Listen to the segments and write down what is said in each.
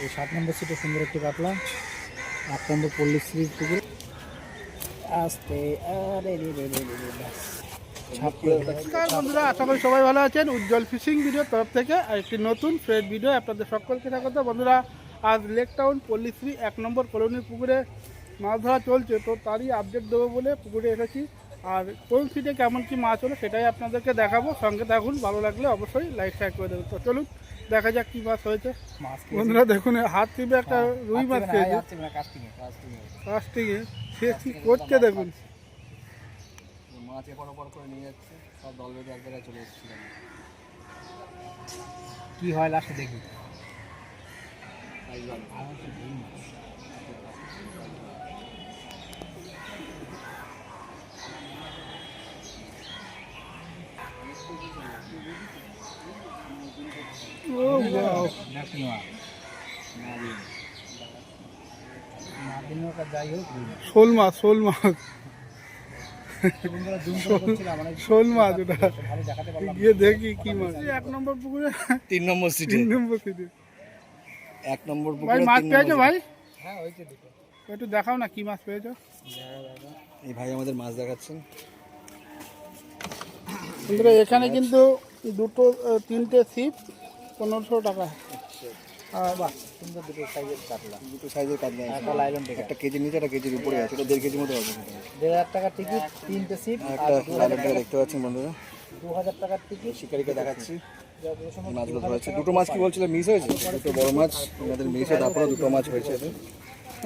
এই 7 নম্বর সিটে সুন্দর একটি কাতলা। 8 নম্বর পল্লীশ্রীর পুকুরে আসতে বন্ধুরা, আশা করি সবাই ভালো আছেন। উজ্জ্বল ফিশিং ভিডিওর তরফ থেকে একটি নতুন ফ্রেশ ভিডিও আপনাদের সকলকে স্বাগত। বন্ধুরা, আজ লেক টাউন পল্লীশ্রী 1 নম্বর কলোনির পুকুরে মাছ ধরা চলছে, তো তারই আপডেট দেবো বলে পুকুরে এসেছি। আর কোন সিটে কেমন কি মাছ হলো সেটাই আপনাদেরকে দেখাবো। সঙ্গে থাকুন, ভালো লাগলে অবশ্যই লাইক শেয়ার করে দেবেন। তো চলুন দেখা যাক কী মাছ হয়েছে। বন্ধুরা দেখুন, হাত টিপে একটা রুই মাছ খেয়েছে কাস্টিংয়ে। সে কী করছে দেখুন। মাছ এপর ওপর করে নিয়ে যাচ্ছে, সব দল বেঁধে এক জায়গায় চলে এসেছিল। কি হয় লাস্টে দেখি। শোল মাছ, শোল মাছ, শোল মাছ। ওটা গিয়ে দেখি কি মাছ। 1 নম্বর পুকুরে 3 নম্বর সিটে 3 নম্বর সিটে 1 নম্বর ভাই পুকুরে মাছ পেয়েছো ভাই? হ্যাঁ হয়েছে দুটো। একটু দেখাও না কি মাছ পেয়েছো। এই ভাই আমাদের মাছ দেখাচ্ছেন। বন্ধুরা, এখানে কিন্তু তিনটে ছিপ 1500 টাকা। বাহ, সুন্দর দুটো সাইজের কাতলা, দুটো সাইজের কাতলা। একটা লাইলন থেকে, একটা কেজির নিচে, একটা কেজির উপরে আছে। এটা 1.5 কেজির মতো হবে। 1500 টাকা টিকিট, তিনটে সিপ। একটা লাইলন থেকে দেখতে পাচ্ছেন বন্ধুরা, 2000 টাকার টিকিট। শিকারিকে দেখাচ্ছি মাছগুলো ধরেছে। দুটো মাছ কি বলছিল মিস হয়েছে, দুটো বড় মাছ আমাদের মিস হয়ে, তারপরে দুটো মাছ হয়েছে।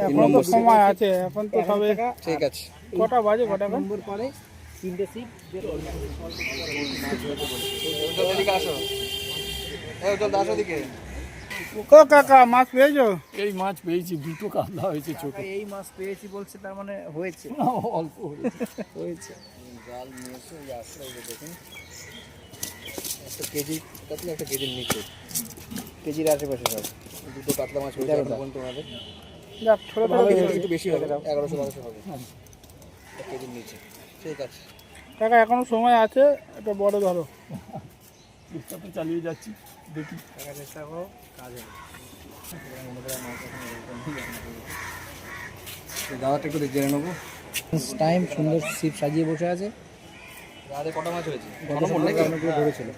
এখন তো সময় আছে, এখন তো সবে ঠিক আছে। কটা বাজে? কটা নম্বর পরে তিনটে সিপ। আসো, আসো দিকে। ও কাকা, মাছ পেয়েছো? এই মাছ পেয়েছি, দুটো কাতলা হয়েছে ছোট। এই মাছ পেয়েছি বলছে, তার মানে হয়েছে অল্প হয়েছে। জাল নিয়েছে, ওই আসলে দেখুন একটা কেজি কাতলা, একটা কেজির নিচে, কেজির আশেপাশে সব দুটো কাতলা মাছ হয়েছে তোমাদের। যাক, ছোটো একটু বেশি হবে, 1100-1200 হবে কেজির নিচে। ঠিক আছে কাকা, এখনো সময় আছে, এটা বড় ধরো। চেষ্টা তো চালিয়ে যাচ্ছি, দেখি টাকা চেষ্টা করো, কাজ হবে। দাদাটা একটু জেনে নেবো। টাইম সুন্দর সিপ সাজিয়ে বসে আছে। রাতে কটা মাছ হয়েছে? অনেকগুলো ধরেছিল।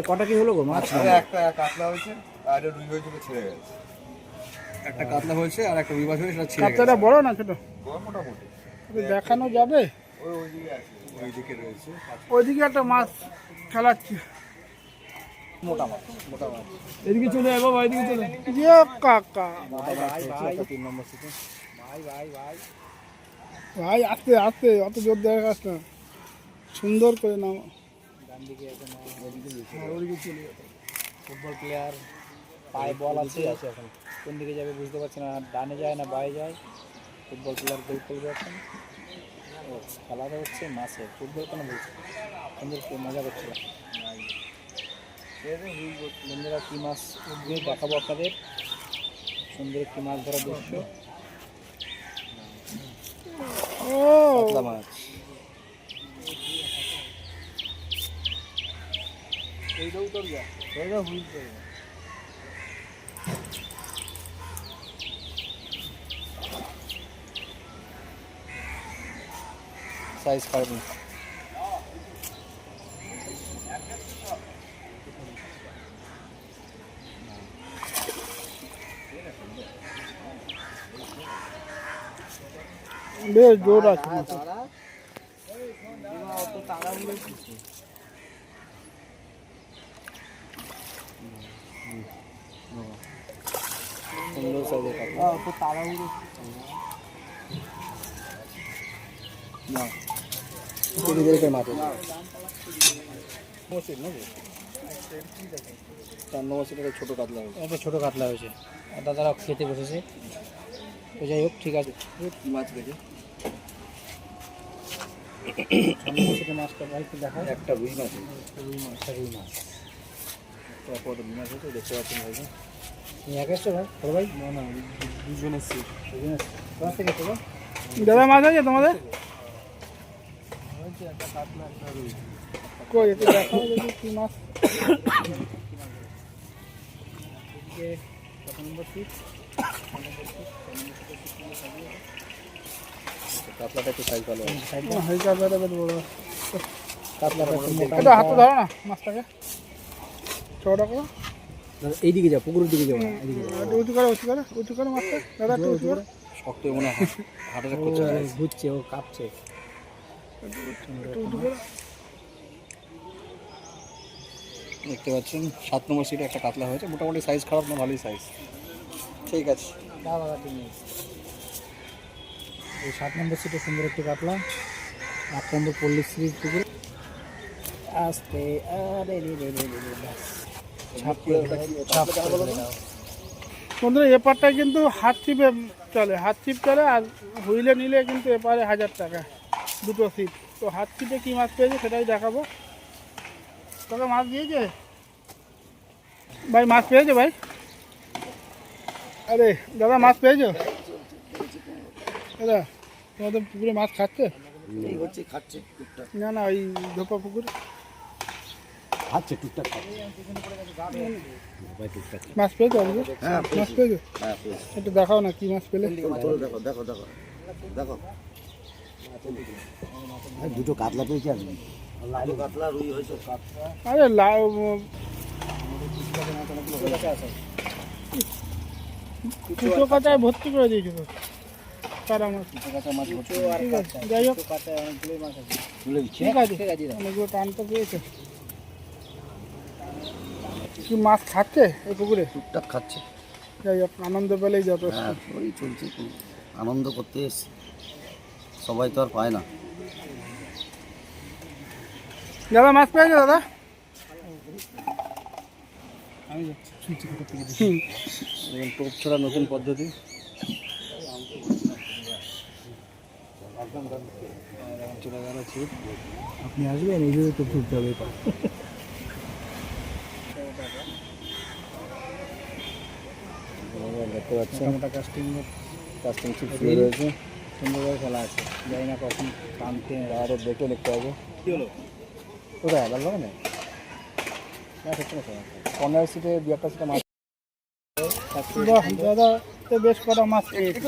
কটা কি হলো গো মাছ? একটা কাতলা হয়েছে আর রুই হয়েছিল, ছেড়ে গেছে। একটা কাতলা হয়েছে আর একটা রুই মাছ হয়েছে, সেটা ছেড়ে গেছে। কাতলাটা বড় না ছোট? মোটামুটি দেখানো যাবে? ওইদিকে আছে, ওইদিকে রয়েছে। ওইদিকে একটা মাছ খেলাচ্ছি। মোটা মাছ, মোটা মাছ। এদিকে চলে যাবো, এদিকে চলে। ইয়ে কাকা, ভাই 3 নম্বর সিটে। ভাই আস্তে আস্তে, অত জোর দেওয়ার কাজ না, সুন্দর করে নাও। ডান দিকে ওদিকে চলে যাবে। ফুটবল প্লেয়ার, পায়ে বল আছে এখন, কোন দিকে যাবে বুঝতে পারছি না, ডানে যায় না বায়ে যায়। ফুটবল প্লেয়ার গোল করবে এখন। খেলাটা হচ্ছে মাছের, ফুটবল কেন বলছে, সুন্দর মজা করছিল। বন্ধুরা, কী মাছ উঠবে দেখাবো আপনাদের। সুন্দর একটি মাছ ধরার দৃশ্য। ও কাতলা মাছ। সাইজ খারাপ না। বেশ জোর আছে। সুন্দর সাইজের কাতলা। না, মাছ আছে। 4 নম্বর সিটে ছোটো কাতলা হয়েছে। একটা ছোটো কাতলা হয়েছে, দাদারা খেতে বসেছে। তো যাই হোক, ঠিক আছে। কী মাছ পেয়েছে? 6 নম্বর সিটে মাছটা ভাইকে দেখায়। একটা রুই মাছ, রুই মাছ রুই মাছ হয়েছে, দেখতে পাচ্ছেন ভাইকে। তুমি একা এসছো ভাই? বড় ভাই? না, দুজন এসছি। কোথা থেকে এসছো? দাদা, মাছ আছে তোমাদের? কই একটু দেখাও দেখি কি মাছ। এদিকে কত নম্বর সিট, কাতলাটা একটু সাইজ ভালো আছে। কাতলাটা বেশ বড়। কাতলাটা একটু মোটা। এটা হাতে ধরো না মাছটাকে, চওড়া করো। এইদিকে যাও, পুকুরের দিকে যাও, এদিকে একটু উঁচু করে মাছটা দাদা, একটু উঁচু করো। শক্ত মনে হয়, হাঁটাটা করছে, ঘুরছে, ও কাঁপছে। একটু উঁচু করো। দেখতে পাচ্ছেন 7 নম্বর সিটে একটা কাতলা হয়েছে, মোটামুটি সাইজ খারাপ না, ভালোই সাইজ। ঠিক আছে, এই 7 নম্বর সিটে সুন্দর একটি কাতলা, 8 নম্বর পল্লীশ্রীর পুকুরে। আস্তে আরে রে রে রে রে, ব্যাস ছাপ করে দাও। বন্ধুরা এপারটায় কিন্তু হাত ছিপে চলে, হাত ছিপ চলে, আর হুইলে নিলে কিন্তু এপারে 1000 টাকা দুটো সিট। তো হাত ছিপে কী মাছ পেয়েছে সেটাই দেখাবো। তোকে মাছ দিয়েছে ভাই, মাছ পেয়েছো ভাই? আরে দাদা মাছ পেয়েছো? দাদা তোমাদের পুকুরে মাছ খাচ্ছে? খাচ্ছে না না, ওই ধোপা পুকুর খাচ্ছে টুকটাক খাচ্ছে। মাছ পেয়েছো আজকে? মাছ পেয়েছো? একটু দেখাও না কি মাছ পেলে। দেখো দেখো দেখো দেখো, দুটো কাতলা পেয়েছি আমি, কাতলা রুই হয়েছে। আরে কুচো কাঁচায় ভর্তি করে দিয়েছিল তারা মাছ। ঠিক আছে, যাই হোক ঠিক আছে, অনেকগুলো টান তো পেয়েছে। কি মাছ খাচ্ছে এই পুকুরে? টুকটাক খাচ্ছে। যাই হোক, আনন্দ পেলেই যথেষ্ট। হ্যাঁ, ওই চলছে, আনন্দ করতে এসছে, সবাই তো আর পায় না। দাদা মাছ পেয়েছে দাদা? টোপ ছড়া নতুন পদ্ধতি। আপনি আসবেন, এই জন্য টোপ ছুটতে হবে। দেখতে পাচ্ছেন কাস্টিং ছিপ শুরু রয়েছে, সুন্দরভাবে খেলা আছে। জানি না কখন টানতে, আরও দেখে দেখতে হবে। কী হলো কোথায় ভালো হবে না? কর্নার সিটে 2-1টা সিটে মাছ। বাহ দাদা, তো বেশ কটা মাছ পেয়েছে।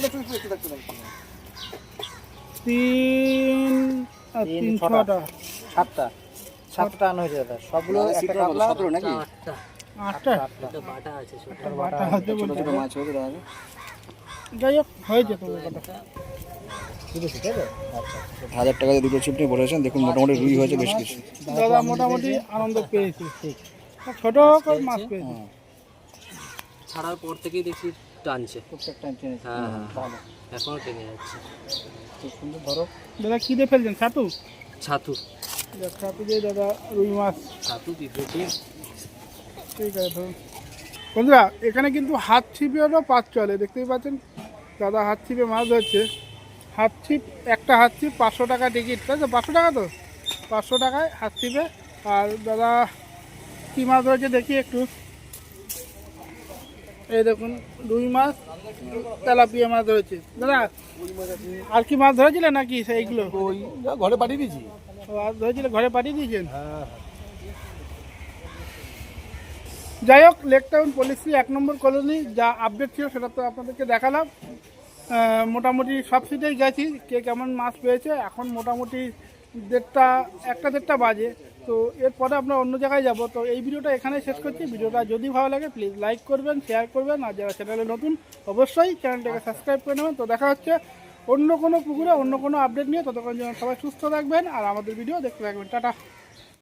3-6টা 7টা আনা হয়েছে দাদা, সবগুলো একটা কাতলা। 17 নাকি? 8টা বাটা আছে, বাটা হতে ছোট বলতে। ছোট মাছ হয়েছে দাদা। যাই হোক, হয়েছে তো কটা। 1000 টাকা দিয়ে দুটো ছিপ নিয়ে বলেছেন। দেখুন মোটামুটি রুই হয়েছে বেশ কিছু। দাদা মোটামুটি আনন্দ পেয়েছি, ছোট করে মাছ পেয়েছি। ছাড়ার পর থেকেই দেখি টানছে। প্রত্যেক টাইম টেনে হ্যাঁ হ্যাঁ, এখনও টেনে যাচ্ছে। খুব সুন্দর। ধরো দাদা কী দিয়ে ফেলছেন? ছাতু? ছাতু, ছাতু দিয়ে দাদা রুই মাছ। ছাতু পিঁপড়ে। ঠিক আছে ধরুন। বন্ধুরা এখানে কিন্তু হাত ছিপেরও পাত চলে, দেখতেই পাচ্ছেন দাদা হাত ছিপে মাছ ধরছে। হাত ছিপ, একটা হাত ছিপ 500 টাকা টিকিট, তাই তো? 500 টাকা তো, 500 টাকায় হাত ছিপে। আর দাদা কী মাছ ধরেছে দেখি একটু। এই দেখুন রুই মাছ, তেলাপিয়া মাছ ধরেছে দাদা। আর কি মাছ ধরেছিলেন নাকি সেইগুলো? ঘরে পাঠিয়ে দিয়েছি। আর ধরেছিলেন, ঘরে পাঠিয়ে দিয়েছেন? যাই হোক, লেক টাউন পলিশ্রী 1 নম্বর কলোনি যা আপডেট ছিল সেটা তো আপনাদেরকে দেখালাম। মোটামুটি সব সিটেই গেছি, কে কেমন মাছ পেয়েছে। এখন মোটামুটি 1টা বাজে। তো এরপরে আমরা অন্য জায়গায় যাব। তো এই ভিডিওটা এখানে শেষ করছি। ভিডিওটা যদি ভালো লাগে প্লিজ লাইক করবেন, শেয়ার করবেন, আর যারা চ্যানেলে নতুন অবশ্যই চ্যানেলটাকে সাবস্ক্রাইব করে নেবেন। তো দেখা হচ্ছে অন্য কোনো পুকুরে অন্য কোনো আপডেট নিয়ে। ততক্ষণ যেন সবাই সুস্থ থাকবেন আর আমাদের ভিডিও দেখতে থাকবেন। টাটা।